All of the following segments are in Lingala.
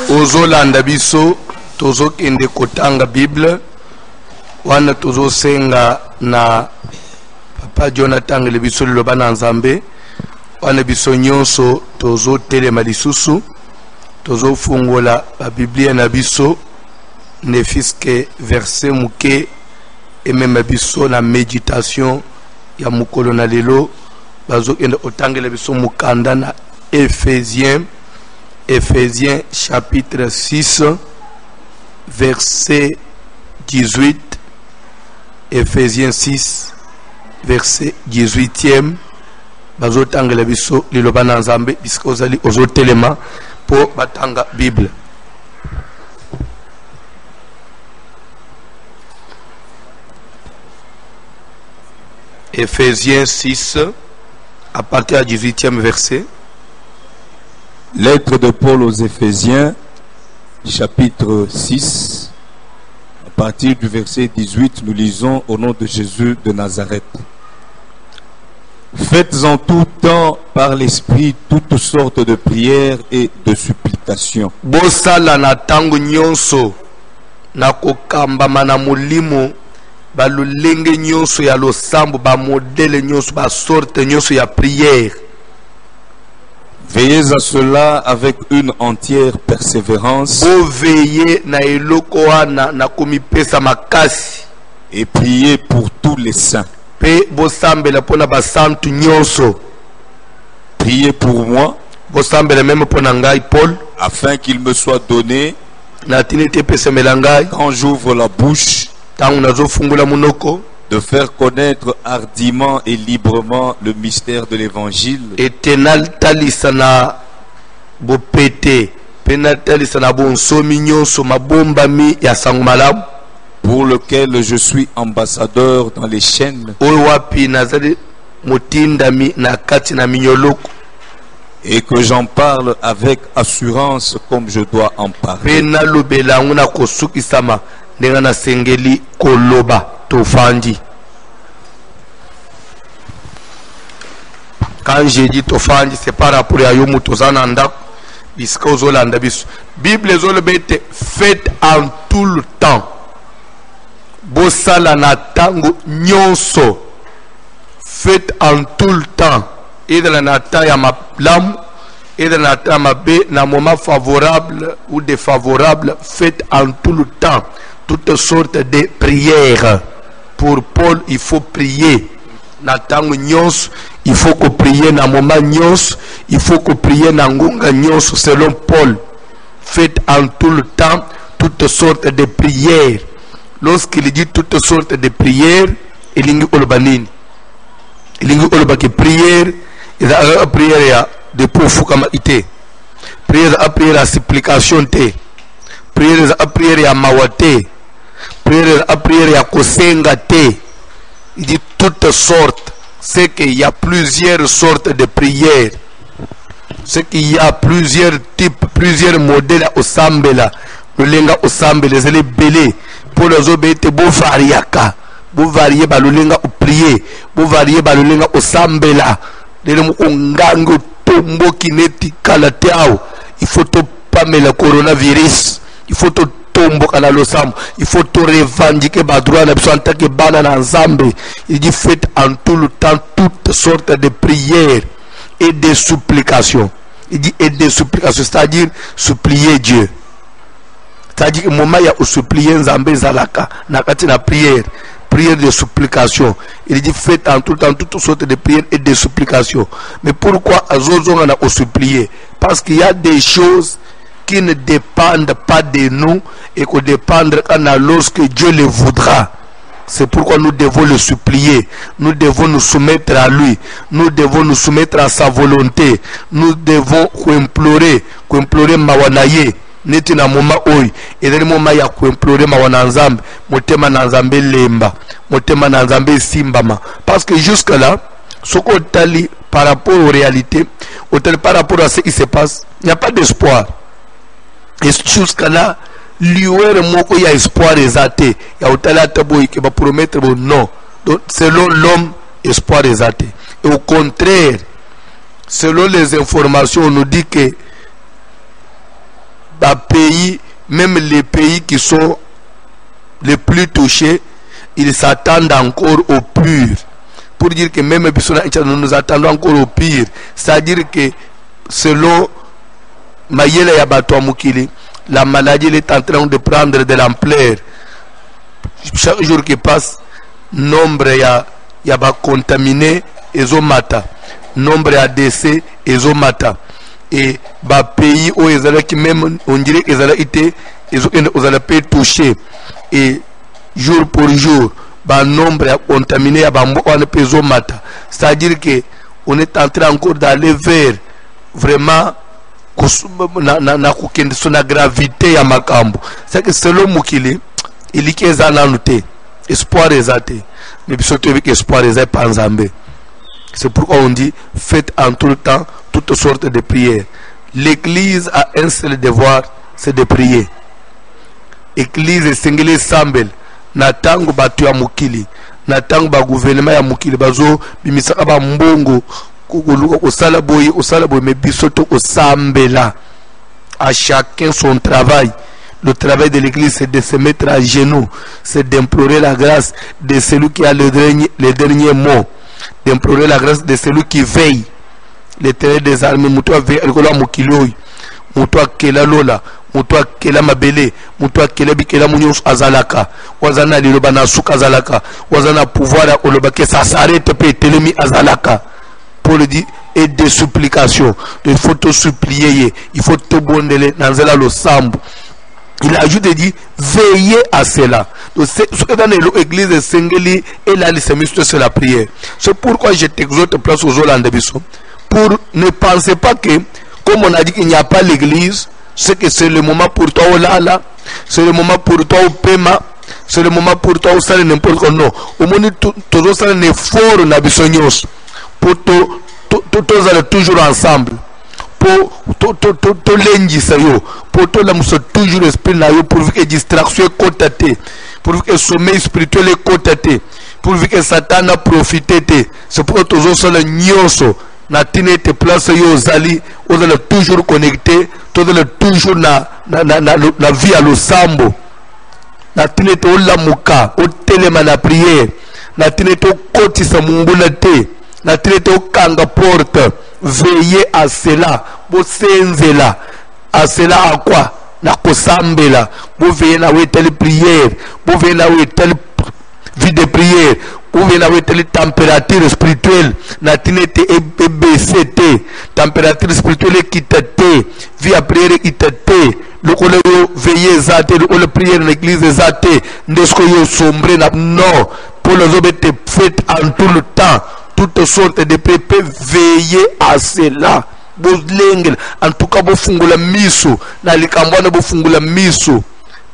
Ozolanda biso tozo kende kotanga Bible wana tozo senga na Papa Jonathan le biso liloba na Nzambe wana biso nyonso tozo telema lisusu tozo fungola la Biblia na biso ne fiske verset muke et même biso na méditation ya mukolo na lelo bazo kende otangela biso mukanda na Éphésiens chapitre 6 verset 18. Éphésiens 6 verset 18e. Bazo tangela biso liloba na Nzambe bisko ozali ozotelema po batanga Bible. Éphésiens 6 à partir du 18e verset. Lettre de Paul aux Éphésiens, chapitre 6, à partir du verset 18, nous lisons au nom de Jésus de Nazareth. Faites en tout temps par l'Esprit toutes sortes de prières et de supplications. Bosala na tango nyonso na kokamba mana mulimo balulenge nyonso ya losambo ba modele nyonso ba sorte nyonso ya prière. Veillez à cela avec une entière persévérance. Et priez pour tous les saints. Priez pour moi, afin qu'il me soit donné, quand j'ouvre la bouche, de faire connaître hardiment et librement le mystère de l'évangile, pour lequel je suis ambassadeur dans les chaînes, et que j'en parle avec assurance comme je dois en parler. Quand j'ai dit Tofandi, c'est par rapport à Yomu Tozananda, Bible Zolbete, faites en tout le temps. Bossala na tango nyonso. Faites en tout le temps. Et de la nata ya ma lam, et de la nata ma bé, na moment favorable ou défavorable, faites en tout le temps. Toutes sortes de prières. Pour Paul, il faut prier. Natango nyons, il faut que prier na moment nyons, il faut que prier na ngunga nyons selon Paul. Faites en tout le temps toutes sortes de prières. Lorsqu'il dit toutes sortes de prières, il dit olbanini. Il dit olbaki prière, il a prière de profukama ite. Prière à prière à supplication te. Prière à prière à mawate. Prière à prière à kosenga te. Il dit toutes sortes. C'est qu'il y a plusieurs sortes de prières. C'est qu'il y a plusieurs types, plusieurs modèles au sambela. Le lenga au sambela, c'est les belés. Pour les obéiter, vous variaka. Vous variez, le lenga au prier. Vous variez, le lenga au sambela. Les ongango tombo kineti kalateao. Il faut pas mettre le coronavirus. Il faut te tombo kana losam. Il faut te revendiquer badroit na besoin que banana ensemble. Il dit faites en tout le temps toutes sortes de prières et de supplications. Il dit et des supplications, c'est-à-dire supplier Dieu. C'est-à-dire que moment il y a supplier Nzambe zalaka na kati na prière. prière de supplication. Il dit faites en tout temps toutes sortes de prières et de supplications. Mais pourquoi on a supplié? Parce qu'il y a des choses qui ne dépendent pas de nous et qui dépendent lorsque Dieu le voudra. C'est pourquoi nous devons le supplier. Nous devons nous soumettre à lui. Nous devons nous soumettre à sa volonté. Nous devons implorer mawanaye. Neti na moma oyi. Ezali moma ya implorer mawana nzambe. Motema na nzambe lemba. Motema na nzambe simbama. Parce que jusque là, ce qu'on tali par rapport aux réalités, par rapport à ce qui se passe, il n'y a pas d'espoir. Et jusqu'à là, l'UR moko ya espoir exaté. Ya otala taboyi qui va promettre non. Donc selon l'homme, espoir exaté. Et au contraire, selon les informations, on nous dit que pays, même les pays qui sont les plus touchés, ils s'attendent encore au pire. Pour dire que même nous nous attendons encore au pire. C'est-à-dire que selon Mayele Yabato Mukili, la maladie est en train de prendre de l'ampleur. Chaque jour qui passe, nombre ya ba contaminé ezomata, nombre ya décès ezomata. Et ba pays où ils qui même on dirait qu'ils allaient été ils allaient pas toucher. Et jour pour jour, ba nombre ya contaminé ya ba mboka ezomata. C'est-à-dire que on est en train encore d'aller vers vraiment na gravité ya makambo. C'est que selon Mukili il y a des espoir exaté, mais surtout avec espoir exaté pas nzambe. C'est pourquoi on dit faites en tout temps toutes sortes de prières. L'église a un seul devoir, c'est de prier. Église singile sambel na tango batu ya mukili, na tango ba gouvernement ya mukili bazo bimisaka ba mbongo osala boye mais bisoto osambela. À chacun son travail. Le travail de l'église, c'est de se mettre à genoux, c'est d'implorer la grâce de celui qui a le dernier mot, d'implorer la grâce de celui qui veille. L'Éternel des armées, moutoua veille, alikola mukiloi, moutoua kela lola, moutoua kela mabele, moutoua kela bikela munyos azalaka, wazana liloba suka azalaka, wazana pouvoir à olobake, ça s'arrête pe telemi azalaka. Pour le dire, et des supplications. Il faut te supplier, il faut te bondeler dans le sambo. Il ajoute et dit veillez à cela. Donc ce que dans l'église Sengeli et là c'est la prière. C'est pourquoi je t'exhorte place aux Hollandais pour ne pensez pas que comme on a dit qu'il n'y a pas l'église, c'est que c'est le moment pour toi au lala, c'est le moment pour toi au paiement, c'est le moment pour toi au salaire n'importe quoi. Non, au moment où tous ça un effort na bisognos pour tous aller toujours ensemble. Pour to lengi sayo pour to la muso toujours esprit na yo pour que distraction côté pour que sommeil spirituel est côté pour que Satan a profité. C'est pour que tous ça le nyonso na tine te place yo zali on est toujours connecté, tout est toujours na vie à l'osambo na tine te la muka au telema na prière na tine te koti sa munguna te na tine te kanga porte. Veillez à cela, vous senzela, à cela à quoi? Na kosambela, vous veillez na telle prière, vous veillez na telle vie de prière, vous veillez na telle température spirituelle, na tinete et BCT, température spirituelle qui t'était, vie à prière qui t'était, le colère veillez zate, le colère prière dans l'église zate, n'est-ce yo sombre non, pour les hommes te faites en tout le temps. Toutes sortes de prépé, veillez à cela. En tout cas, vous fungula miso. Na likambwana vous fungula miso.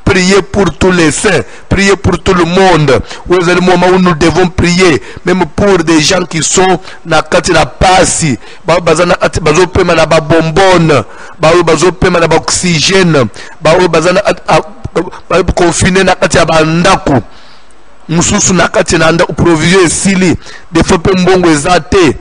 Priez pour tous les saints. Priez pour tout le monde. Vous avez le moment où nous devons prier. Même pour des gens qui sont na kati na pasi. Bazana bazo pema na ba bonbonne. Bazo pema na ba oxygène. Bazana confiné na kati ya bandaku. Mususu nakati nanda provision esili de fois pe mbongo ezate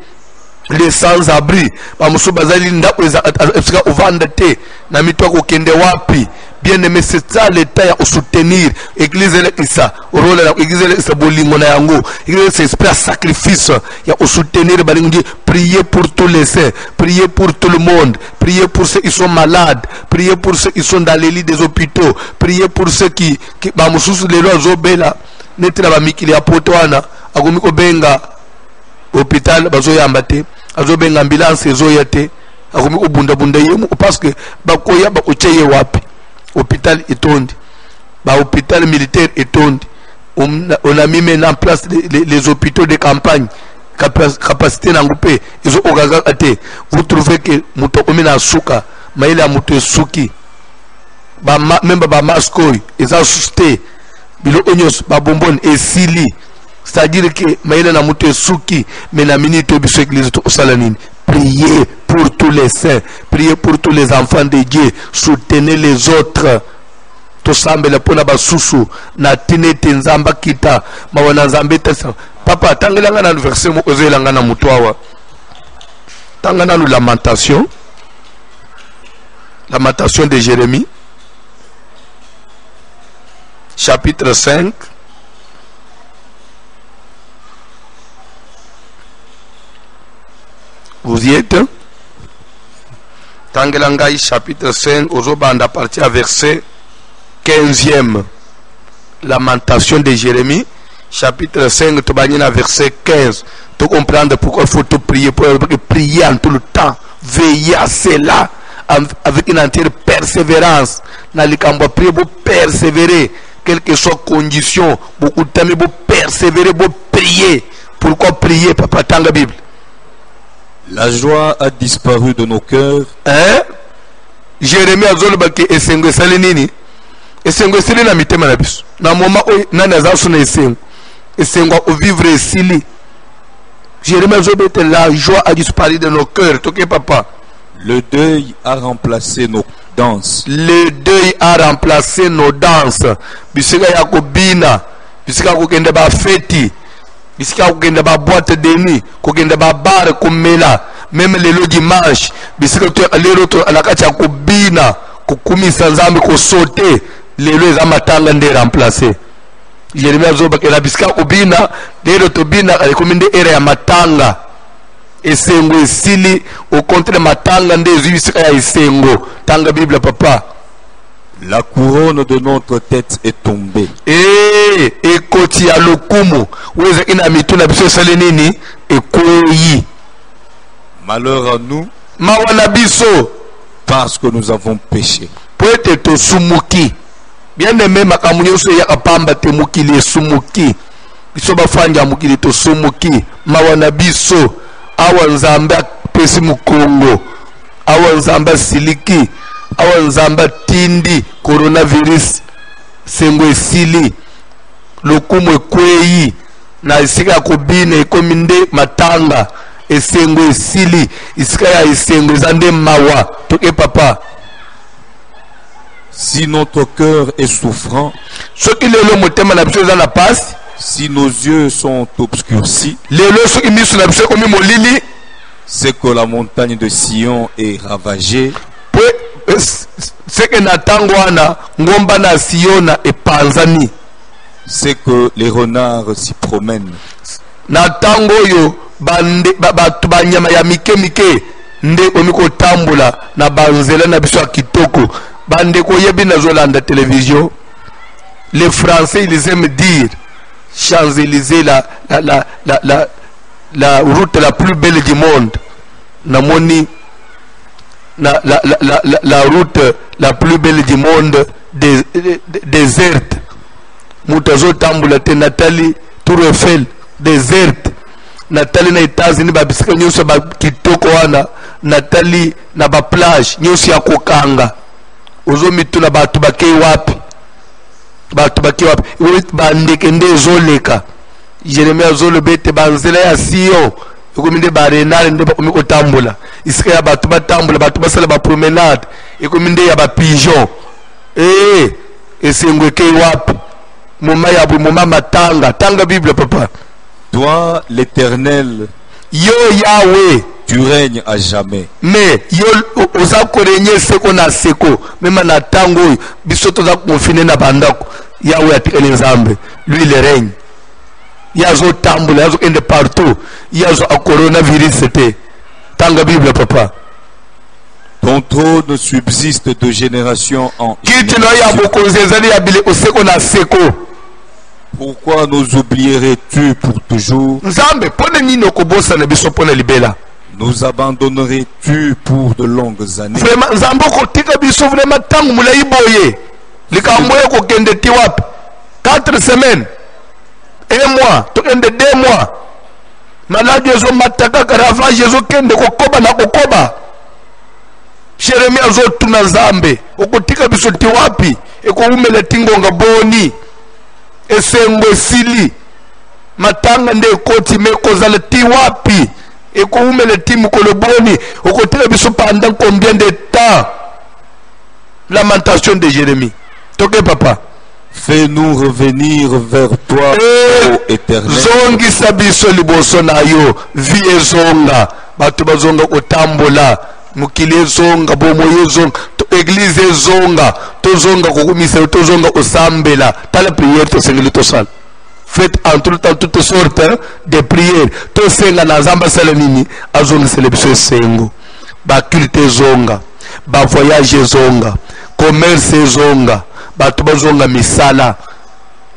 les sans abri ba musu bazali ndako ezaka ovanda te na mitwa ko kende wapi. Bien aimé, c'est ça l'état à soutenir église ça rôle la église ça bolingo na yango église c'est esprit sacrifice ya au soutenir balingi. Priez pour tous les saints, priez pour tout le monde, priez pour ceux qui sont malades, priez pour ceux qui sont dans les lits des hôpitaux, priez pour ceux qui ba mususu les lois zobela neti na bamikili ya poto wana akomi kobenga hôpital bazoyamba te azobenga ambulance ezoya te akomi kobundabunda yemu parce que bakoya bakocheye wapi hôpital etondi ba hôpital militaire etondi on a mis maintenant en place les hôpitaux de campagne capacité na ngupe ezo ogaga ate vous trouvez que muto omina suka maile ya muto suki ba memba ba maskoi eza susté bilo onyos ba bonbon esili c'est-à-dire que maile na muto suki mais na minute biso église to salanine priez pour tous les saints priez pour tous les enfants de Dieu soutenez les autres tosambela pona basusu na tinete nzamba kita mawana nzambe tesa papa tangelanga na verset mo ozelanga na mutwawa tangana nous lamentation de Jérémie chapitre 5 vous y êtes tangelanga chapitre 5 ozobanda à partir à verset 15e. Lamentation de Jérémie chapitre 5 tobanina verset 15 pour comprendre pourquoi il faut tout prier pour prier en tout le temps veiller à cela avec une entière persévérance na likambo prier pour persévérer quelle que soit condition beaucoup de temps pour persévérer pour prier. Pourquoi prier papa tanga Bible? La joie a disparu de nos cœurs. Hein? Jérémie azolobaki esengo esali nini? Esengo esili na mitema na biso na moment oyo nani azaso na esengo o vivre esili. Jérémie azobete la joie a disparu de nos cœurs. Toke papa. Le deuil a remplacé nos danses. Le deuil a remplacé nos danses. Bisika ya kobina, bisika kokende ba feti, bisika kokende ba boîte de nuit, kokende ba bar komela, même le dimanche, bisika to lelo to alakati ya kobina, kokumisa nzambe ko sauter, lelo eza matanga nde remplacer. Jérémie azoba ke la bisika kobina, lelo to bina alikominde era ya matanga. Esengo esili au contraire matanga nde ezibisika ya esengo tanga Bible papa. La couronne de notre tête est tombée. Ekoti ya lokumu weza ina mituna biso sale nini ekoyi. Malheur à nous mawana biso parce que nous avons péché. Poete to sumuki bien aimé makamu nyonso ya kapamba te mukili sumuki biso bafanja mukili to sumuki mawana biso awa nzambe pesi mukongo awa nzambe siliki awa nzambe tindi coronavirus sengo esili lokumu ekweyi na esika ya kobina ekomi nde matanga esengo esili esika ya esengo eza nde mawa toke papa. Si notre cœur est souffrant, soki lelo motema na biso eza na pasi, si nos yeux sont obscurcis, c'est que la montagne de Sion est ravagée. C'est que les renards s'y promènent. Les Français ils aiment dire Champs-Élysées la route la plus belle du monde. Namoni la route la plus belle du monde déserte. Moutazo tambula te Nathalie Tour Eiffel déserte. Nathalie na États-Unis ba bisika nyuso ba kitoko wana Nathalie na ba plage nyuso ya kokanga. Ozo mituna batu bakei wapi? Batu bakei wapi? Bandeke nde zoleka. Jérémie azolobete banzela ya Sion ekominde barenale nde bakomi kotambula isika ya batu batambula batu basala ba promenade ekominde ya ba pigeon esengo ekei wapi moma ya bu moma matanga tanga Bible papa. Toi l'Éternel, yo Yahweh, tu règnes à jamais. Mais yo oza korenye seko na seko même na tango biso toza konfine na bandako Yahweh atikele nzambe lui il règne. Yazo tambula yazo ende partout yazo a coronavirus c'était tanga Bible papa. Ton trône subsiste de génération en génération. Pourquoi nous oublierais-tu pour toujours? Nzambe pone nini kobosa na biso pona libela? Nous abandonnerais-tu pour de longues années? Vraiment Nzambe kotika biso vraiment tangu mulai boye. Likamboye ko kende tiwap 4 semaines, 1 mois, to kende 2 mois. Maladi ezo mataka caravage ezo kende kokoba na kokoba. Jeremia zo tuna Nzambe okotika biso tiwapi eko umele tingonga boni esengo sili matanga nde koti mekozala tiwapi eko umele timu koloboni okotika biso pendant combien de temps? Lamentation de Jérémie. Toke papa, fais-nous revenir vers toi, ô Éternel. Zongi sabiso liboso na yo vie zonga batu bazonga kotambola mukile zonga bomoye zonga to église zonga to zonga kokumisa to zonga osambela tala prière to sengeli to sala. Faites en tout temps toutes sortes de prières to senga na zamba sala nini azonga célébration sengo ba culte zonga ba voyage zonga commerce zonga batu bazonga misala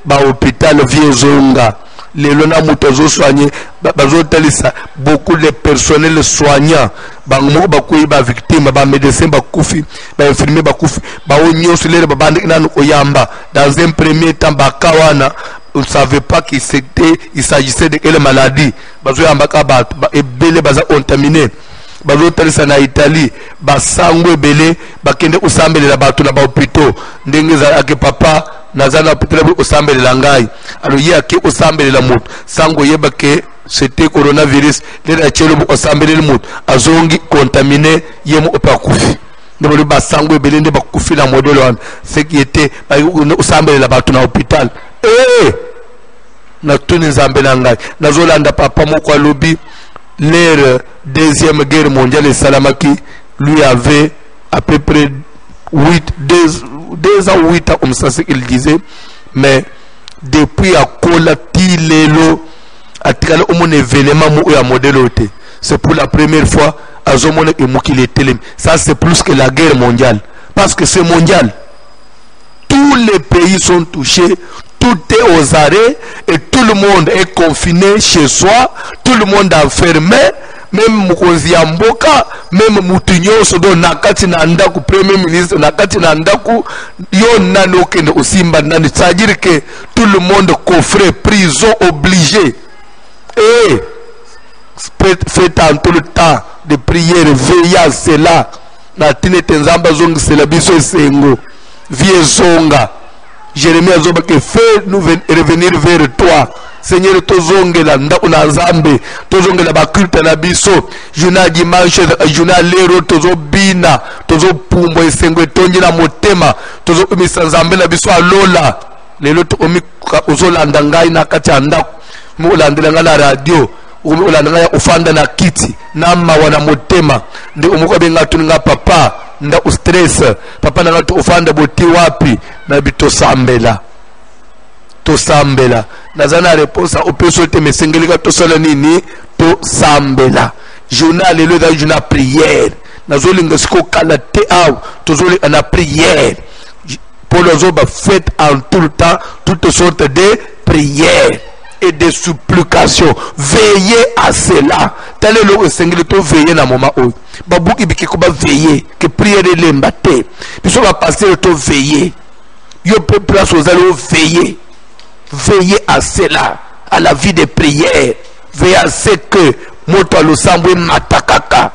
ba hôpital vie zonga lelo na muto zo soigner bazotalisa beaucoup de personnel soignant bango bakuyi ba victime ba médecin bakufi ba infirmier bakufi ba onyoso lelo babandi nanu oyamba dans un premier temps bakawana on ne savait pas qu'il s'agissait de quelle maladie bazoyamba ka batu et belé baza contaminé bazotalisa na Italie basango ebele bakende osambelela bato na bahôpitaux ndenge ezalaki papa naza na hôpital osambelela ngai alors ye ake osambelela moto sango yeba ke c'était coronavirus lelo achelo osambelela moto azongi contaminé ye mo opakufi ndebo basango ebele nde bakufi na modèle wana ce qui était osambelela bato na hôpital na tuni Nzambe na ngai nazolanda papa moko alobi l'ère deuxième guerre mondiale et Salamaki lui avait à peu près 2 ans 8 ans comme ça ce qu'il disait, mais depuis à Kola Tilelo à Tikale au mon événement où à modèle c'est pour la première fois à Zomone et Moukile Telem. Ça c'est plus que la guerre mondiale parce que c'est mondial. Tous les pays sont touchés, tout est aux arrêts et tout le monde est confiné chez soi, tout le monde enfermé, même Mukonzi Mboka, même Moutinho Sodo Nakati Nandaku, Premier ministre Nakati Nandaku, Yon Nanokende Osimba Nani, c'est-à-dire que tout le monde coffré, prison obligé. Et faites en tout le temps de prière, veillez à cela. Natine Tenzamba Zong, c'est la biso Sengo. Vieux Zonga, Jérémie Azoba que fait nous revenir vers toi. Seigneur, tozongela ndakuna Nzambe, tozongela bakulte na biso, juna dimanche, juna lero tozo bina, tozo pumbo esengo etonji na motema, tozo umisa Nzambe na biso alola. Lelo to omi ozolanda ngai na kati ya ndako, mu olandela nga na radio, olandela nga ufanda na kiti, na mawa na motema, ndi omuko benga tuninga papa. Nda stress papa na ngatu ufanda boti wapi na bito sambela to sambela nazana réponse au peso te mesengelika to sala nini to sambela journal le da journal prière nazolinga siko kala te aw to zoli na prière pour les autres faites en tout le temps toutes sortes de prières et de supplications. Veillez à cela. Tel est le single to veiller dans moment où babouki biki ko ba veiller que prière les mbaté puis on va passer le to veiller yo peut place aux allons veiller. Veillez à cela, à la vie de prière. Veillez à ce que moto lo sambo matakaka.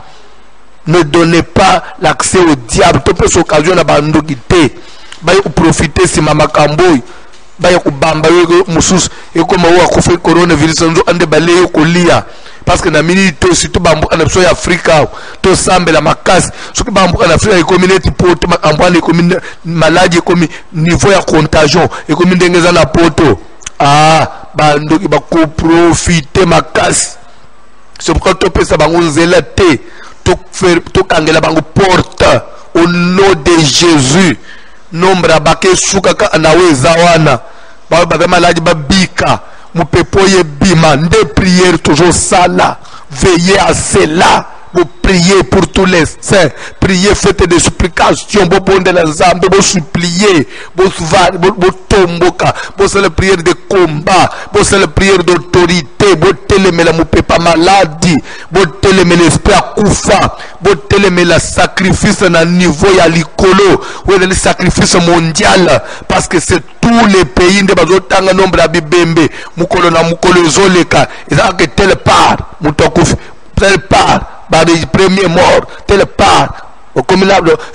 Ne donnez pas l'accès au diable. Tu peux s'occasion na bandokité. Ba yo profiter si mama kamboy. Baya kubamba yo mususu ekoma wa kufa coronavirus nzo ande bale ko lia parce que na minute aussi to bambu na so ya Afrika to sambela makasi soki bambu na Afrika community poto makambane commune maladie comme niveau ya contagion et comme ndengeza na poto bandoki ba ko profiter makasi c'est pourquoi to pesa bango nzela te to kangela bango porte au nom de Jésus. Nombre abake sukaka anawe zawana ba maladi babika mupepo ye bima nde prière toujours sala veillez à cela vous priez pour tous les saints, priez, faites des supplications, vous pondez la zambe, vous suppliez, vous tomboka, vous faites la prière de combat, vous faites la prière d'autorité, vous télémez la pas maladie, vous télémez l'esprit à koufa, vous télémez la sacrifice à niveau ya likolo, vous le sacrifice mondial, parce que c'est tous les pays de bazotanga nombre à bibembe, mukolo na mukolo zoleka, ils ont que telle part, mutokufi, telle part, les premiers morts, telle part, et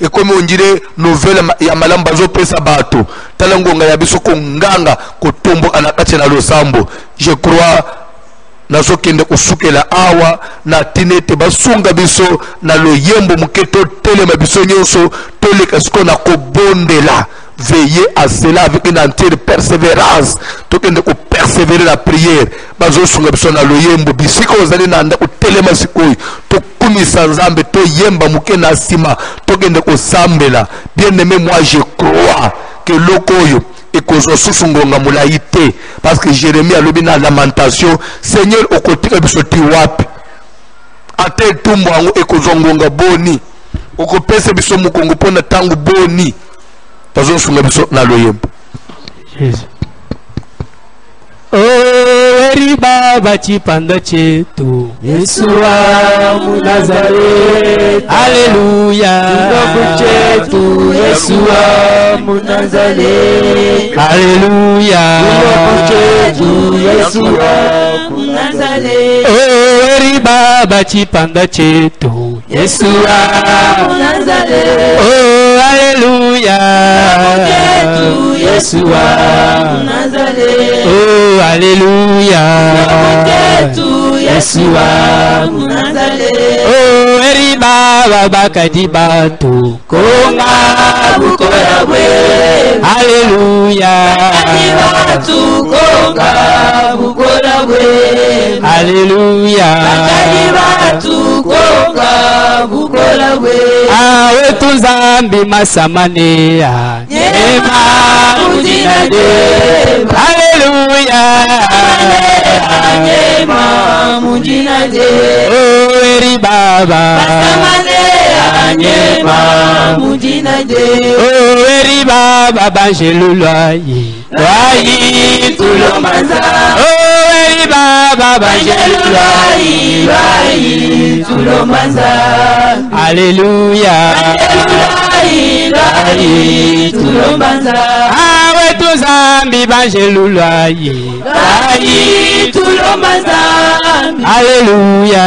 comme on dirait, nouvelle ya malam bazo pesa bato, talangonga ya biso konganga, kotombo anakache na losambo, je crois, nazo kende kusukela awa, na tinete basunga biso, na lo yembo muketo tele mabiso nyonso, tole kasko na kobondela. Veillez à cela avec une entière persévérance. Donc, on peut persévérer la prière. Bazo sunga biso na loyembo bisiko ozali na nda kutelema sikoyi. To kumisa nzambe to yemba muke na sima. To kende ko sambela. Bien-aimé, moi je crois que lokoyo et que zosusungonga mulaite parce que Jérémie a lobi na lamentation, Seigneur okotika biso ti wapi. Ate tumbo ango e kozongonga boni. Okopesa biso mukongo pona tangu boni. Jesus. Oh, riba bachipanda chetu Yesu wa Munazareti, haleluya. Ndogo chetu Yesu wa Munazareti, haleluya. Ndogo chetu Yesu wa Munazareti. Oh, riba bachipanda chetu Yesu wa Munazareti, oh, haleluya. Ndogo chetu Yesu wa Munazareti, oh, haleluya. Yesu wa Munazareti, oh, eriba babakadi batu konga bukora bwe, haleluya. Batu konga bukora bwe, haleluya. Batu konga bukora bwe, awe tuzambi masamanea nyema mujinade, haleluya. Nyema mujinade, oh, eri baba masamanea nyema mujinade, oh, eri baba banjelulwayi lwayi tulomanza, oh, eri baba banjelulwayi lwayi tulomanza, haleluya. Lwayi tulomanza, awe tuzambi banjelulwayi lwayi tulomanza, haleluya.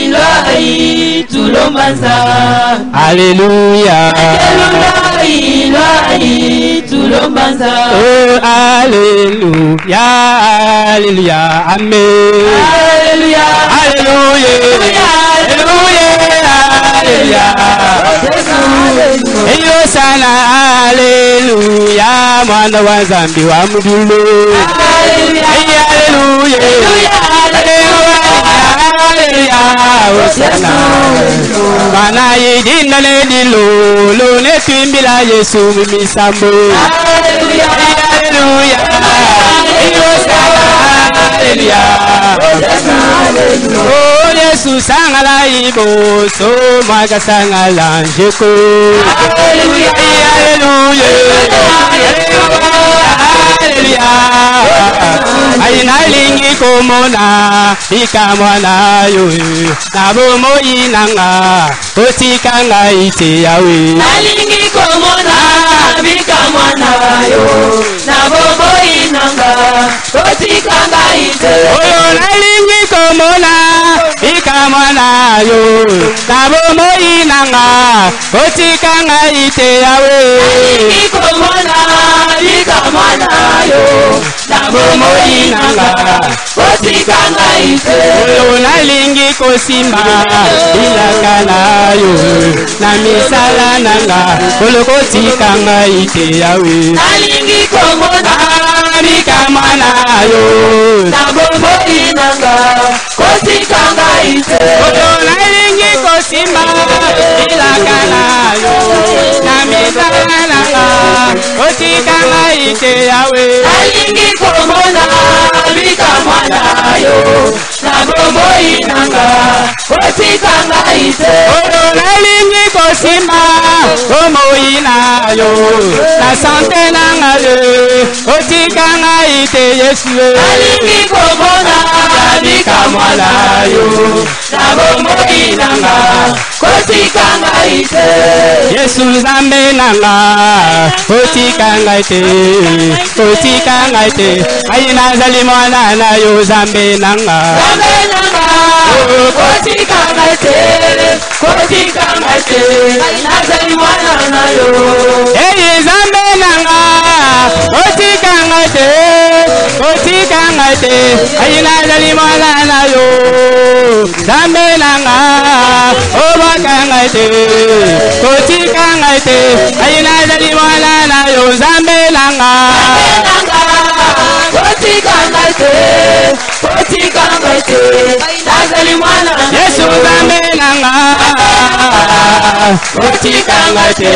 Lwayi tulomanza, haleluya. Lwayi tulomanza, oh, haleluya, haleluya, amen, haleluya, haleluya, haleluya, eyo sana, haleluya, mwana wa Nzambi wa mudulu, haleluya, haleluya, haleluya, mana yidina ledilo lo ne twimbila Yesu misambo, haleluya, haleluya, haleluya, oh, Yesu sangala ibo so maga sangala njeko, haleluya, haleluya, haleluya, aina lingi komona ikamwana yo nabo moyinanga otikanga ite yawe, nalingi komona bikamwana yo nabo moyinanga otikanga ite, oyo nalingi komona bikamwana yo nabo moyinanga otikanga ite yawe, nalingi komona bikamwana yo nabo moyinanga otikanga ite, oyo nalingi kosimba ilakala yo na misala nanga olokotikanga ite yawe, nalingi komona bikamwana yo nabo moyinanga otikanga ite, oyo nalingi kosimba ilakala yo na misala nanga otikanga ite yawe, nalingi komona bikamwana yo nabo moyinanga otikanga ite oyo nalingi kosima omoyina yo na sante nanga yo otikanga ite Yesu nalingi komona bikamwala yo na bomoyina nga otikanga ite Yesu Nzambe nanga otikanga ite ayina zali mwana na yo Nzambe nanga otikanga ite ayina zali mwana na yo eyi Nzambe nanga otikanga ite ayina zali mwana na yo Nzambe nanga obakanga ite otikanga ite ayina zali mwana na yo Nzambe nanga otikanga ite ayina zali mwana na yo Yesu Nzambe nanga otikanga ite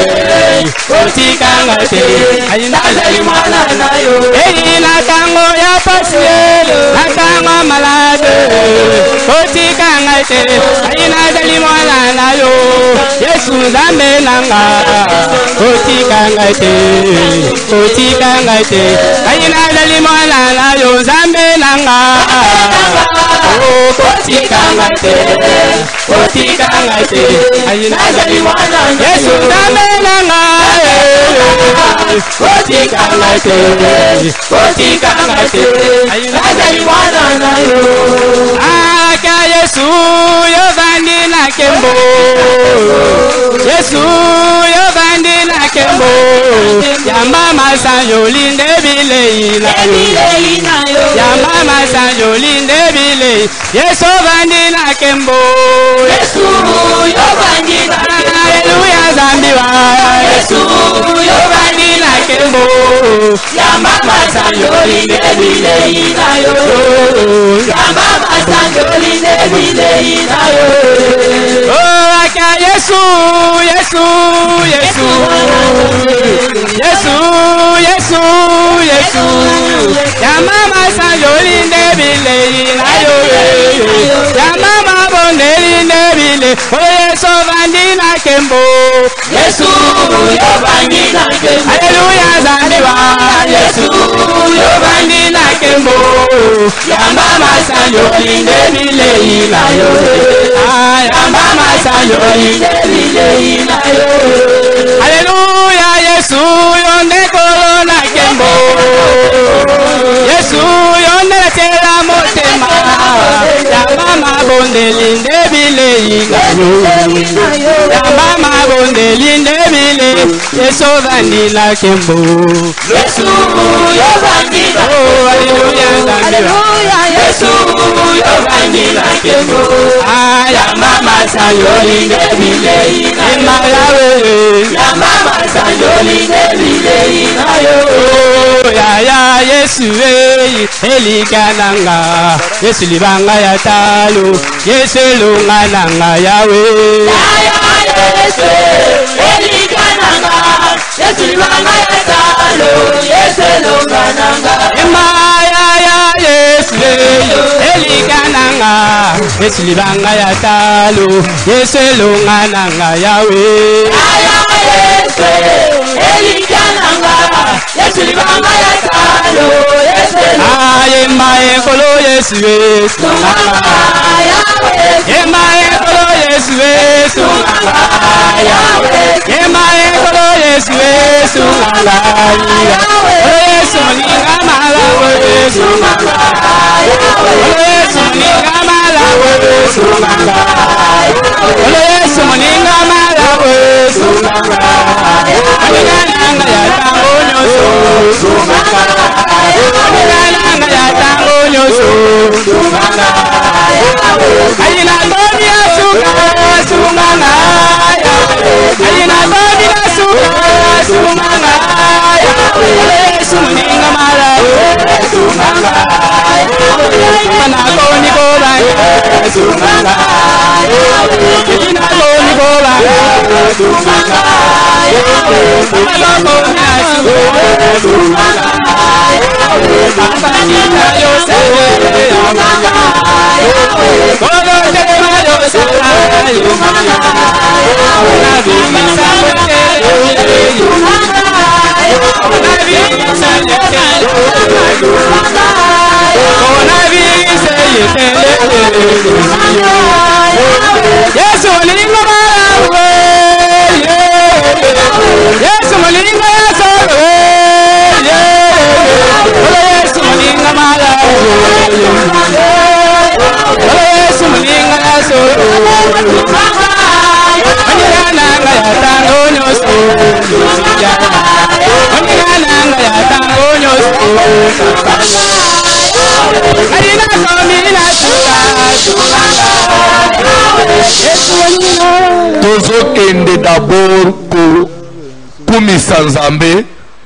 ayina zali mwana na yo eyi natango ya pasi natango malade otikanga ite ayina zali mwana na yo Yesu Nzambe nanga otikanga ite ayina zali mwana na yo Nzambe nanga otikanga ite ayina zali mwana na yo Yesu Nzambe nanga otikanga ite ayina zali mwana na yo aka Yesu yovandi na kembo Yesu yovandi na kembo yamba masanyo linde bilei na yo yamba masanyo linde bilei Yesu vandi na kembo Yesu yovandi na kembo haleluya zambiwa Yesu yovandi na kembo yamba masanyo linde bilei na yo yamba masanyo linde bilei na yo oh aka Yesu yamba masanyo linde bilei na yo yamba mabonde linde bilei oh Yesu vandi na kembo Yesu yovandi na kembo haleluya zambiwa Yesu yovandi na kembo yamba masanyo linde bilei na yo yamba masanyo linde bilei na yo haleluya Yesu yonde kolo na kembo Yesu yonde tela motema yamba mabonde linde bilei na yo yamba mabonde linde bilei Yesu vandi na kembo Yesu yovandi na oh haleluya haleluya Yesu yovandi na kembo yamba masanyo linde bilei na yo yamba masanyo linde bilei na yo ya Yesu elikananga Yesu libanga ya talo Yesu lungananga yawe Yesu elikananga Yesu libanga ya talo Yesu lungananga ya Yesu elikananga Yesu libanga ya talo Yesu lungananga yawe Yesu elikananga Yesu libanga ya talo Yesu yemba ekolo Yesu lungananga yemba ekolo Yesu lungananga yemba ekolo Yesu lungananga Yesu ninga malawe Yesu ninga malawe Yesu ninga malawe Aminanga ya tango nyoso Aminanga ya tango nyoso Ayina tobi ya sunganga Ayina tobi ya sunganga Yesu ninga malawe Mana koni kobanga Ayina koni kobanga Ayina Yesu mulingo malawe Yesu mulingo yasowe Yesu mulingo malawe Yesu mulingo yasowe Onyananga yatango nyoso Onyananga yatango nyoso Arina komina tozokende d'abord kumisa Nzambe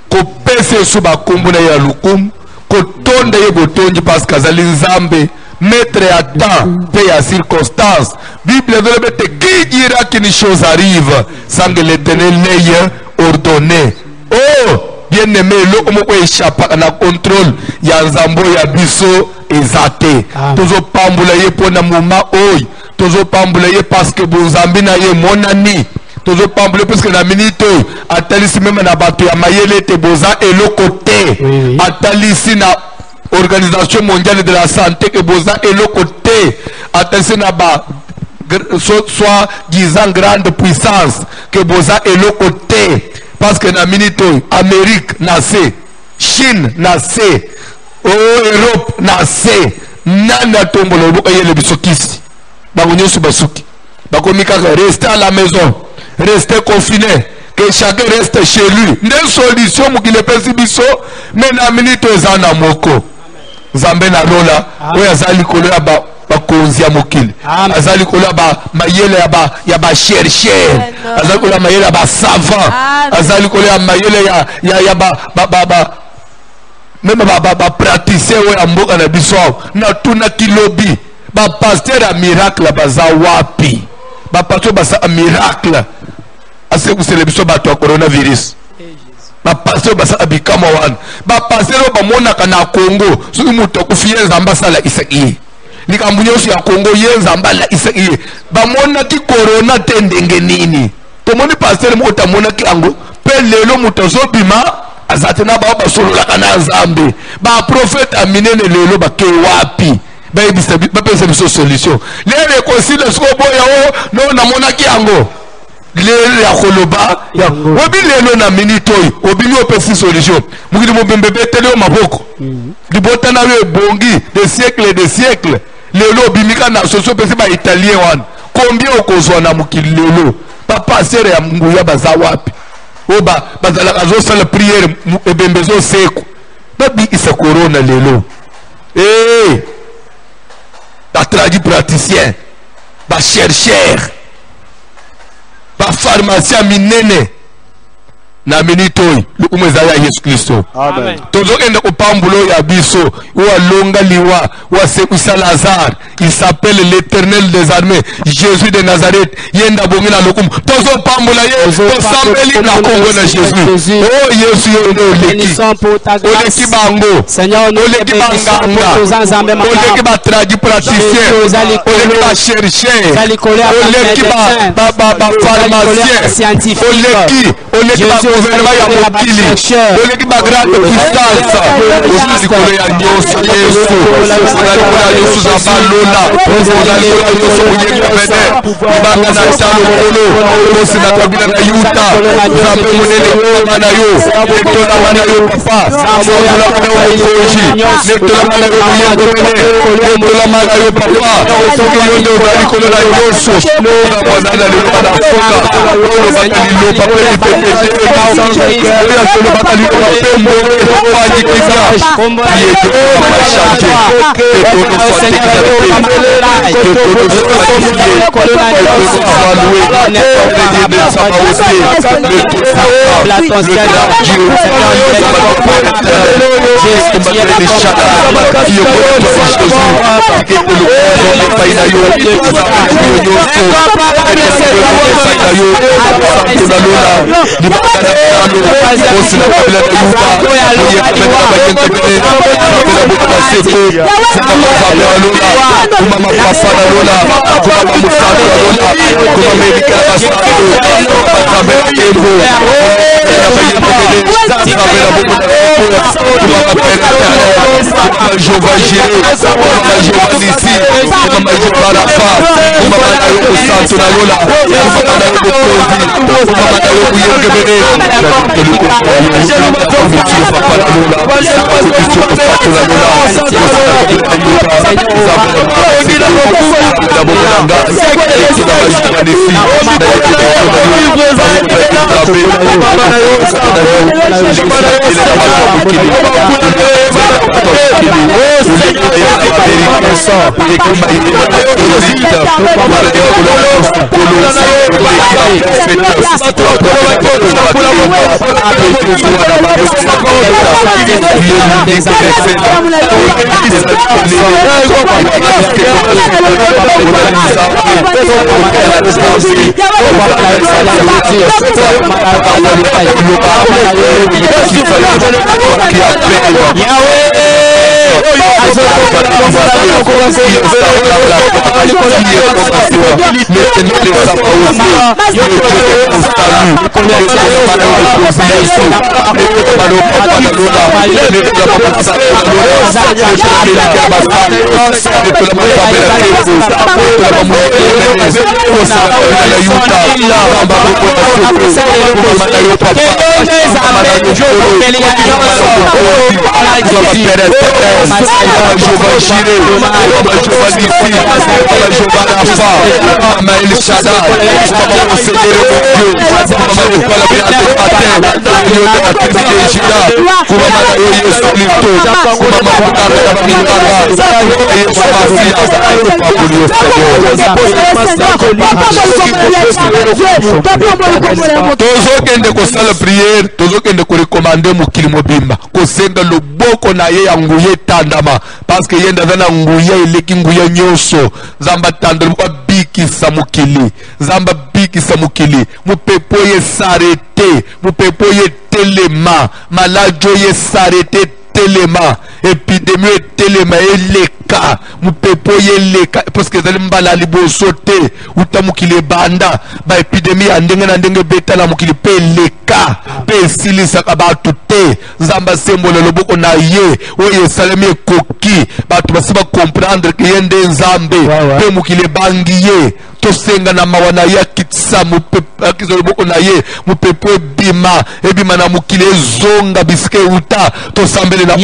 kopesa Yesu bakombo na ya lukumu kotonda ye botongi parce qu'azali Nzambe maître à temps pe ya circonstance. Bible veut te qui dira qu'une chose arrive sans que l'Éternel n'ait ordonné. Oh bien aimé lo moko échappe na contrôle ya Nzambo ya biso ezate tozo pambula ye pona moma oy tozo pambula ye parce que bonzambi na ye monani tozo pambula parce que na minute atalisi même na bato ya mayele te boza eloko te atalisi na Organisation mondiale de la santé que boza eloko te atalisi na ba soit disant grande puissance que boza eloko te parce que na minute Amérique nace Chine nace Europe nace nana tombolo boka yele bisokisi bagonyosu basuki bakomika rester à la maison rester confiné que chacun reste chez lui une solution mukile pesi biso mais na minute ezana moko Nzambe na lola oya zali kolo ya bakonzi ya mokili azali kola ba mayele ya ba chercheur azali kola mayele ya ba savant azali kola mayele ya ba même ba praticien ya mboka na biso na tuna kilobi ba pasteur ya miracle baza wapi ba pasteur basa miracle ase kusele biso bato ya coronavirus ba pasteur basa abikama wana ba pasteur ba monaka na Congo soki muto kufiye Nzamba sala isaki likambo nyonso ya Congo ye Nzamba la isaki bamonaki corona te ndenge nini tomoni pasteur moko tamonaki yango pe lelo muto azobima azate na bao basololaka na Nzambe ba prophète aminene lelo bake wapi bapesa biso solution le réconcilie siko boya o no namonaki yango lelo ya koloba obi lelo na minute oyo obimi opesi solution mukili mobembe betele o maboko libota na we bongi des siècles lelo obimika na solution pesi ba italien wana combien okozwa na mukili lelo papa sere ya nguya baza wapi oba bazalaka azosala prière ebembe ezoseku babikisa corona lelo batradi praticien bachercheur bapharmacien minene na minute oyo lukumu ezali ya Yesu Kristo tozokende kopambulo ya biso walonga liwa wasekwisa Lazare il s'appelle l'Éternel des armées Jésus de Nazareth yenda bongi na lokumu tozopambula ye tosambeli na Kongo na Jésus oh Yesu yende oleki bango oleki banganga oleki batradi praticien oleki bachercheur oleki bapharmacien oleki gouvernement ya mokili oleki bagrande puissance osusi kolo ya nyonso Yesu ozali kolo ya nyonso za balola ozali kolo ya nyonso moyengi mene libanga na talo kolo osi na kabila na yuta nzambe monene koma na yo letola wana yo papa sokola wana yo mokonzi letola wana yo moyengo mene letola wana yo papa soki yo nde ozali kolo na nyonso na mwanana liloba na foka olobaka liloba mpe lipepete oya solo bakali ko pembo kwa dikisa yeto kwa changer yeto ko fatika yeto ko tozokende kosala priere, tozokende korekomande mokili mobimba kosenga loboko na ye ya nguya etandama parce que ye ndaza na nguya eleki nguya nyonso. Nzamba tandala moko abikisa mokili, Nzamba bikisa mokili, mopepo ye s'arrêter, mopepo ye telema, maladi ye s'arrêter telema, épidémie telema eleka, mopepo yeleka parce que zali mbala liboso te uta mokili banda ba épidémie ya ndenge na ndenge betala mokili pe eleka pe esilisaka bato te. Nzamba sembolo loboko na ye oyo esalemi ekoki bato basi comprendre que ye nde Nzambe pe mokili ebangi ye. Tosenga na mawana ya kitsa akiza loboko na ye mopepo ebima na mokili ezonga bisike uta tosambele na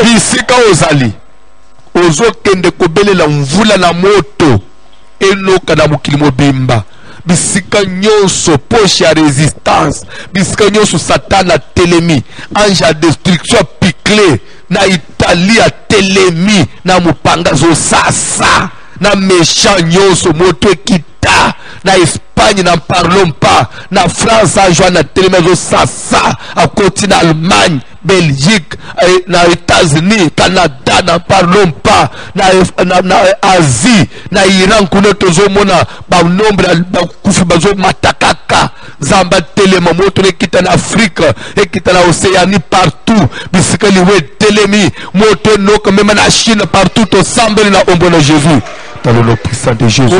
bisika ozali ozokende kobelela mvula na moto enoka na mokili mobimba bisika nyonso poche ya résistance bisika nyonso satana telemi ange ya destruction picle na Italie ya telemi na mopanga zosasa na méchant nyonso moto ekita na Espagne na parlons pas na France a joie na telemi zosasa a continent Allemagne Belgique, na États-Unis, Canada, n'en parlons pas, na Asie, na Iran, kuna tozomona ba nombre ba kufi bazo matakaka Zamba telema moto ekita na Afrique, ekita na Océanie partout. Bisika liwe telemi moto noka même na Chine partout au sambeli na ombo na Jésus. Dans le nom puissant de Jésus.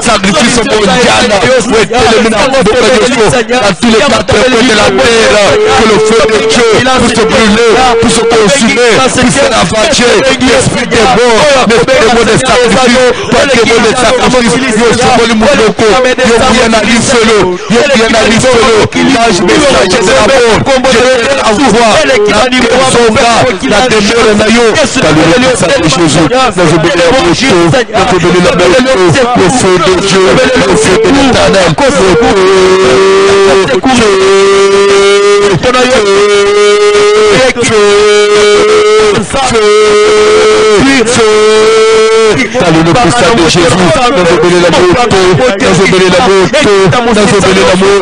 sacrifice mondial, dans tous les quatre coins de la terre, que le feu de Dieu puisse se brûler, puisse se consumer, puisse ravager l'esprit des morts, l'esprit des morts des sacrifices, toi qui es mort des sacrifices, yo somoli mouloko, yo bien à l'isolo, l'âge messager de la mort, je t'envoie la zonga, la demeure na yo, dans le nom de Jésus, nous obéissons la moto, nous obéissons la moto, le feu de Dieu, le feu de l'Éternel, dans le nom puissant de Jésus, nous obéissons la moto, nous obéissons la moto, nous obéissons la moto, nous obéissons la moto,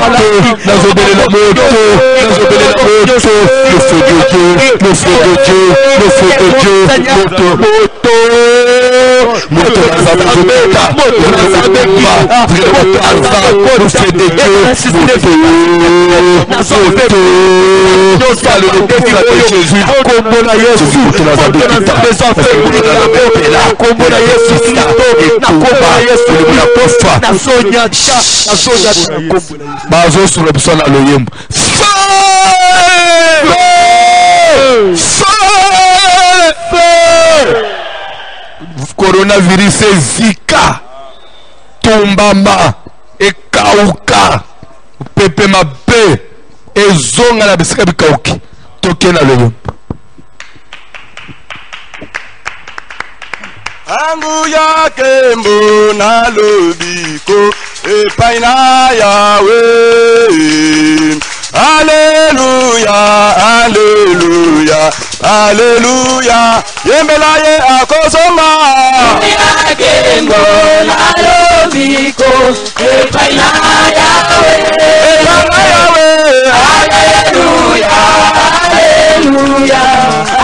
nous obéissons la moto, le feu de Dieu, le feu de Dieu, le feu de Dieu, moto, moto, moto, le feu de Dieu, bazo sur le sol à l'oyem. Coronavirus Zika Tumbamba Ekauka Pepe Mabe Ezonga na bisika bikauki toke na loyo Angu ya kembo na lobiko epaina Yahweh. Alléluia, alléluia, alléluia. Yembelaye akosoma. Yakembo na lobiko epaina Yahweh. Epaina Yahweh. Alléluia,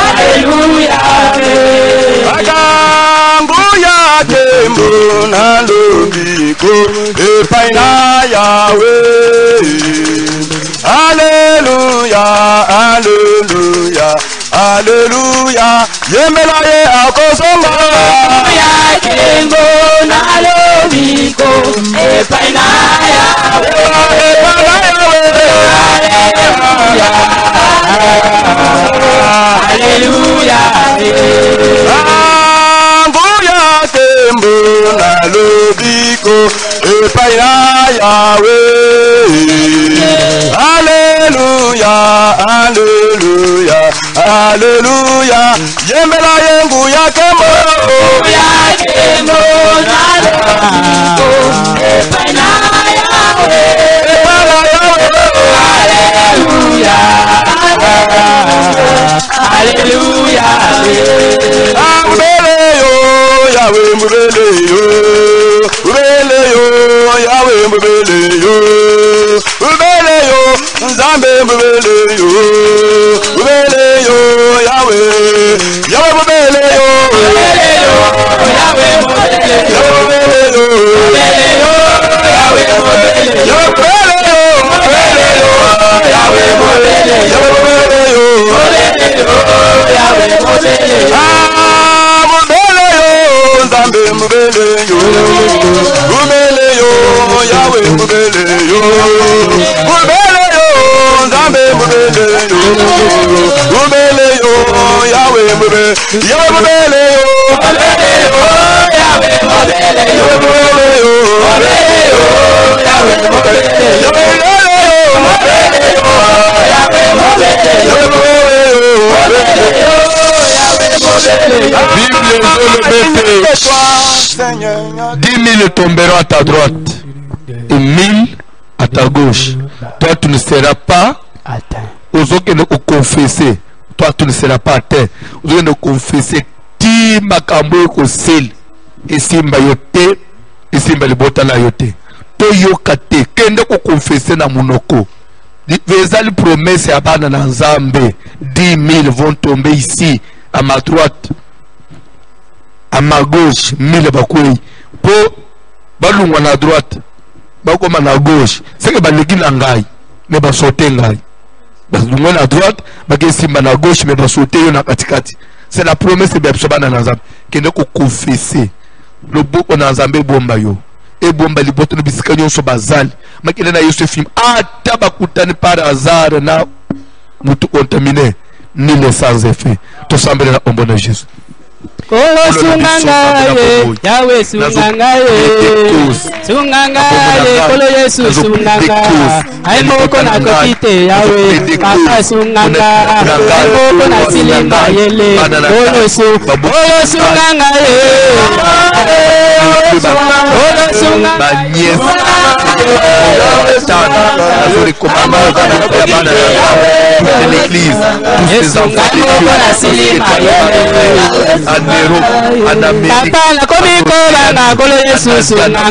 alléluia, alléluia. Akangu yakembo na lobiko epaina Yahweh. Alléluia, alléluia, alléluia. Yembelaye akosoma. Yakembo na lobiko epaina Yahweh. Epaina Yahweh. Alléluia. Angu yakembo na lobiko epaina Yahweh. Alléluia, alléluia, alléluia. Yembela yengu yakembo. Yakembo na lobiko epaina Yahweh. Epaina Alléluia, alléluia. Mbele yo, Yahweh mbele yo. Mbele yo, Yahweh mbele yo. Mbele yo, Nzambe mbele yo. Mbele yo, Yahweh. Yahweh mbele yo. Mbele yo, Yahweh mbele yo. Mbele yo. Mbele yo, Yahweh mbele yo. Mbele yo. Mbele yo. Yahweh mbele yo. Mbele yo. Mbele yo, Yahweh mbele yo. Mbele yo, Nzambe mbele yo. Mbele yo, Yahweh mbele yo. Mbele yo, Nzambe mbele yo. Mbele yo, Yahweh mbele yo. Mbele yo, Mbele yo, Yahweh mbele yo. mbele yo. Mbele yo, Yahweh mbele yo. Mbele yo, Vive les Seigneur. 10 000 tomberont à ta droite et 1000 à ta gauche. Toi, tu ne seras pas atteint. aux autres qui nous confesser. Toi, tu ne seras pas atteint. Aux autres qui nous confesser. Ti makambo ekosel. Esimba yote. Esimba libota na yote. To yokate. Kende ko confesser na munoko. Vezali promesse ya bana na Nzambe. 10 000 vont tomber ici à ma droite. À ma gauche, 1000 bakoui. Po balungwa na droite. Bakoma na gauche. C'est que baleki na ngai. Mais ba sauter ngai. Balungwa na droite, bakesimba na gauche mais ba sauter yo na katikati. C'est la promesse de Bebsobana na Nzambe. Kende ko confesser. Le boko na Nzambe bomba yo. Et bomba liboto no bisika nyonso bazali. Makile na Yesu film. Ata bakutani par hasard na mutu contaminé. Ni le sans effet. To sambela na ombo na Jésus. Kolo sungangaye, Yahweh sungangaye, sungangaye, Kolo Yesu sunganga, ay moko na kopite Yahweh, papa sunganga, ay moko na silima yele, Kolo sungangaye, Kolo sungangaye, papa na komi kola na Kolo Yesu sunganga,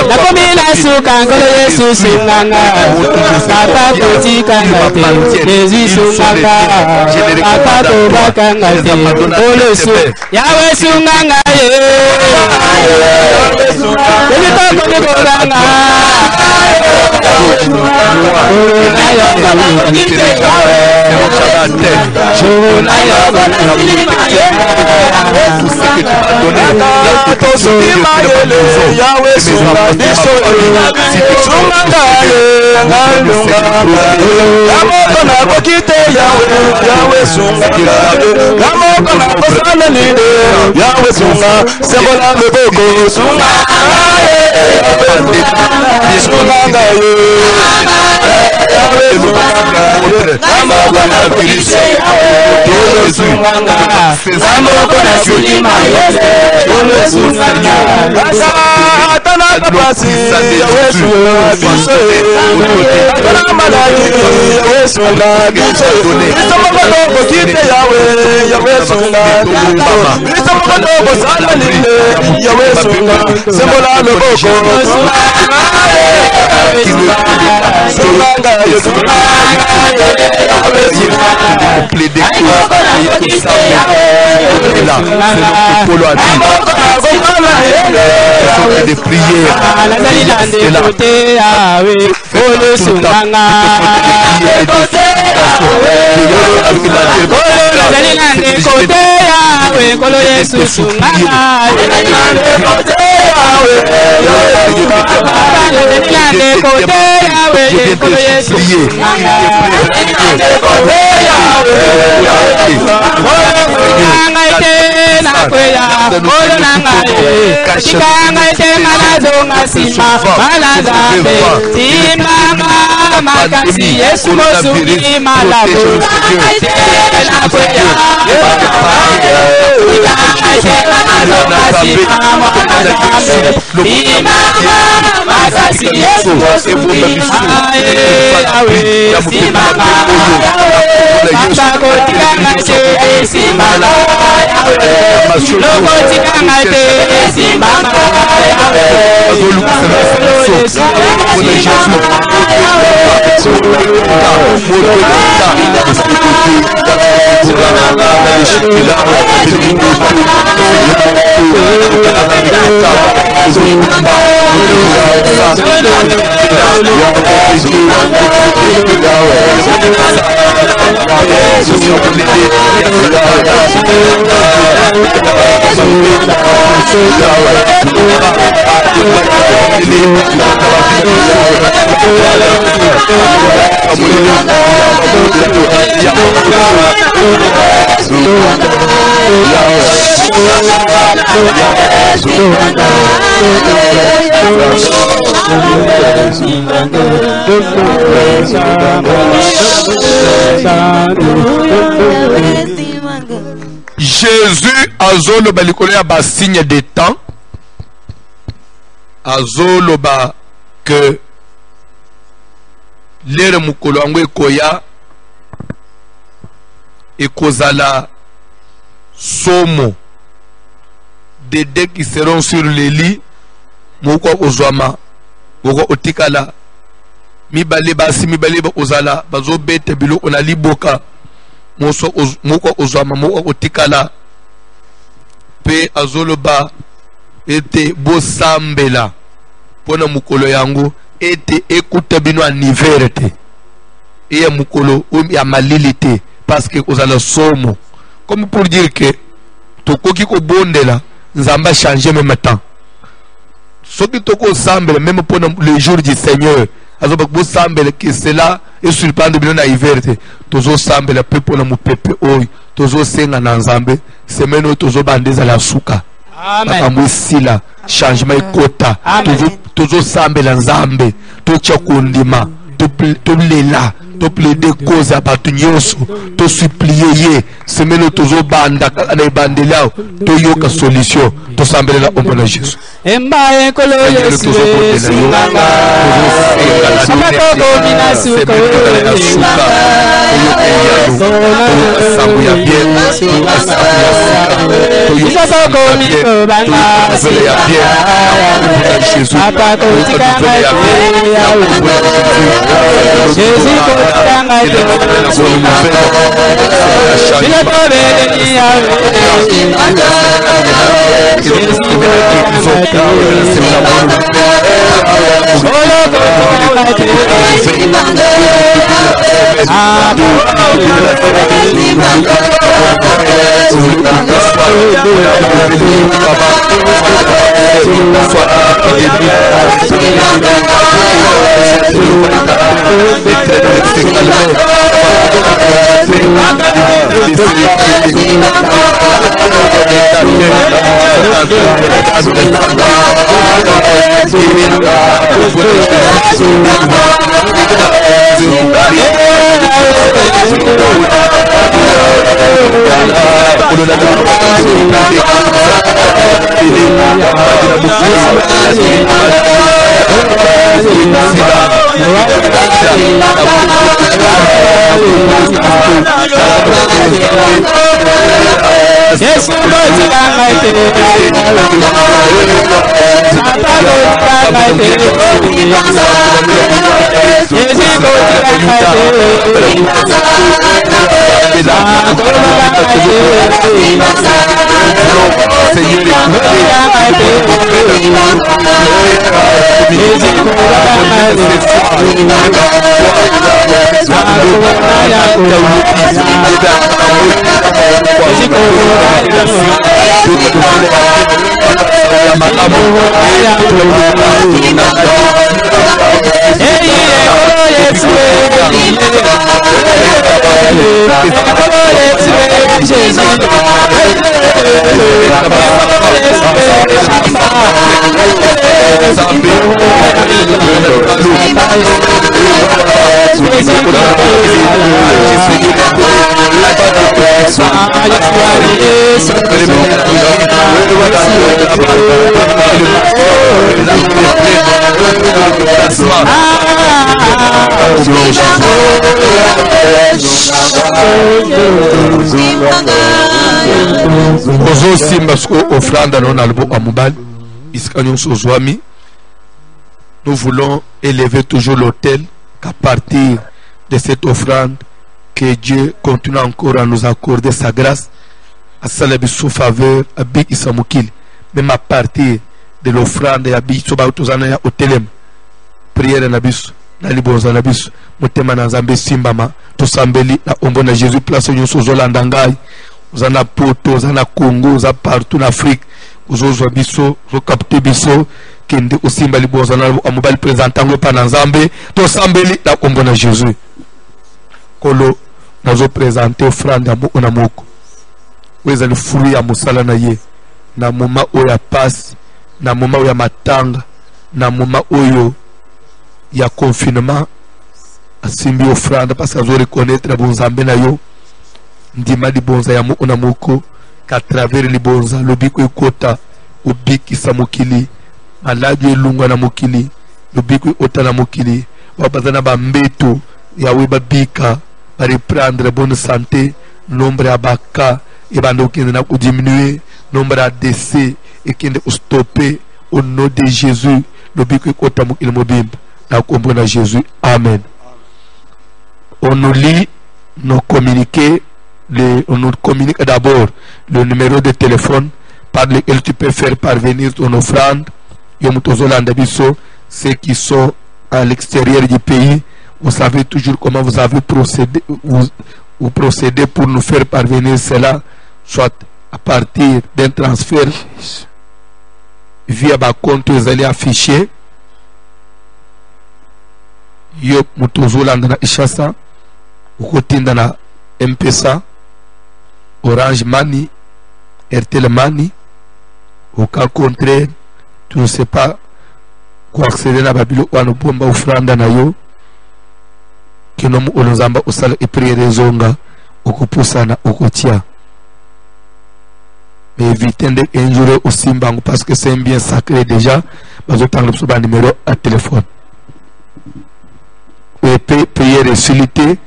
na komi la suka Kolo Yesu sunganga, papa kotika ngate, Jésus sunganga, papa tobaka ngate, Kolo su, Yahweh sunganga ye, Jésus toko kolanga, Atana l'office de Jésus. Des prières, Jésus azoloba likolo ya ba signe de temps, azoloba que lere mukolo yango ekoya ekozala somo des deux qui seront sur les lits, moko ozwama moko otikala, mibale basi mibale ba ozala bazobete biloko na liboka, moko ozwama moko otikala. Pe azoloba ete bosambela pona mukolo yango ete ekuta bino aniverte et mukolo ya malilité, parce que ozala somo, comme pour dire que tokoki ko bondela nzamba changer même temps, soki toko sambela même pona le jour du Seigneur azoba bo sambela que cela et surprendre bino na iverte tozo sambela pe pona mu pepe oy tozo senga na nzambe semaine tozo bandeza la suka. Amen. Sila changement ekota tozo sambela nzambe tocha kondima to lela to plaider cause à batu nyonso to supplier ye semaine tozo banda na bandela to yoka solution to sambelela omona Jésus emba ekolo Yesu sunganga sapako mina suka sabu ya bien sapako mina banga ya bien Jésus sapako tikanga Jésus kotanga bila tobele ya Ozo simba sko offrande non albo amubal iskanyon sozwami. Nous voulons élever toujours l'autel qu'à partir de cette offrande que Dieu continue encore à nous accorder sa grâce à salabi sous faveur à Big Isamukil, même à partir de l'offrande à Big Sobautozana ya Otelem. Prière na biso na libonza na biso motema na Nzambe simbama tosambeli na ombo na Jésus place nyonso zolanda ngai uzana poto uzana Congo uza partout en Afrique uzozwa biso recapter biso kende osimba libonza na amobali présentango pa na Nzambe tosambeli na ombo na Jésus kolo nazo présenter offrande na moko weza le fruit ya musala na ye na moma oya passe na moma oya matanga na moma oyo ya confinement asimbi offrande parce que zo reconnaître bon Nzambe na yo ndima libonza ya moko na moko qu'à travers libonza lobiko ekota obikisa mokili maladi elungwa na mokili lobiko ota na mokili wabazana bambeto yawe babika ba reprendre bonne santé nombre ya baka ebando kende na ko diminuer nombre ya décès ekende ko stopper au nom de Jésus lobiko ekota mokili mobimba na kombo na Jésus. Amen. On nous lit nos communiqués, on nous communique d'abord le numéro de téléphone par lequel tu peux faire parvenir ton offrande. Ceux qui sont à l'extérieur du pays, vous savez toujours comment vous avez procédé, vous procédez pour nous faire parvenir cela, soit à partir d'un transfert via ma compte, vous allez afficher. Yo mutozolanda na Ishasa ukotinda na M-Pesa, Orange Money, Airtel Money. Au cas contraire tu ne sais pas quoi accéder na babilo wana bomba offrande na yo kinomu olozamba osala e prière zonga okupusana okotia mais évitez d'injurer au simbango parce que c'est un bien sacré déjà. Bazotanga biso ba numéro à téléphone prière et solité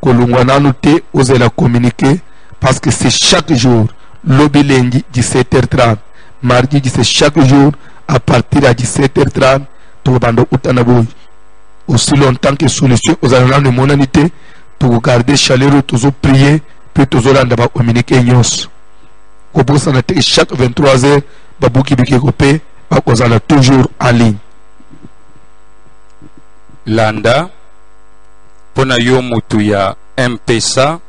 kolungwana te osela communiquer parce que c'est chaque jour lobby lundi 17h30 mardi c'est chaque jour à partir à 17h30 to bando utanaboy aussi longtemps que solution aux allant de monanité pour garder chaleureux toujours prier puis toujours landa ba communiquer nyos ko bosa na te chaque 23h babuki biki kopé ba kozala toujours en ligne landa pona yo mutu ya M-Pesa